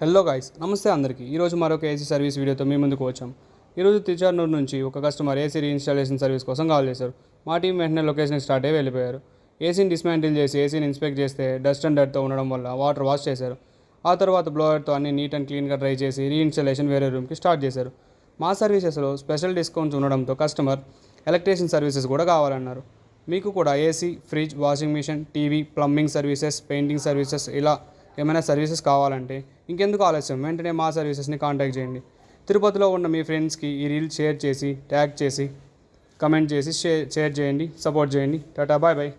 Hello guys, నమస్తే అందరికీ. ఈరోజు మరొక ఏసీ సర్వీస్ వీడియోతో మీ ముందుకు వచ్చాం. ఈరోజు తిరుచానూరు నుంచి ఒక కస్టమర్ ఏసీ రీఇన్స్టాలేషన్ సర్వీస్ కోసం కాల్ చేశారు. మా టీం వెంటనే లొకేషన్కి స్టార్ట్ అయ్యి వెళ్ళిపోయారు. ఏసీని డిస్మాంటిల్ చేసి ఏసీని ఇన్స్పెక్ట్ చేస్తే డస్ట్ అండ్ డర్ట్తో ఉండడం వల్ల వాటర్ వాష్ చేశారు. ఆ తర్వాత బ్లోయర్తో అన్ని నీట్ అండ్ క్లీన్గా డ్రై చేసి రీఇన్స్టాలేషన్ వేరే రూమ్కి స్టార్ట్ చేశారు. మా సర్వీసెస్లో స్పెషల్ డిస్కౌంట్స్ ఉండడంతో కస్టమర్ ఎలక్ట్రీషియన్ సర్వీసెస్ కూడా కావాలన్నారు. మీకు కూడా AC, fridge, washing machine, TV, plumbing services, painting services ఇలా ఏమైనా సర్వీసెస్ కావాలంటే ఇంకెందుకు ఆలస్యం, వెంటనే మా సర్వీసెస్ని కాంటాక్ట్ చేయండి. తిరుపతిలో ఉన్న మీ ఫ్రెండ్స్కి ఈ రీల్ షేర్ చేసి, ట్యాగ్ చేసి, కమెంట్ చేసి షేర్ చేయండి, సపోర్ట్ చేయండి. Tata, bye bye.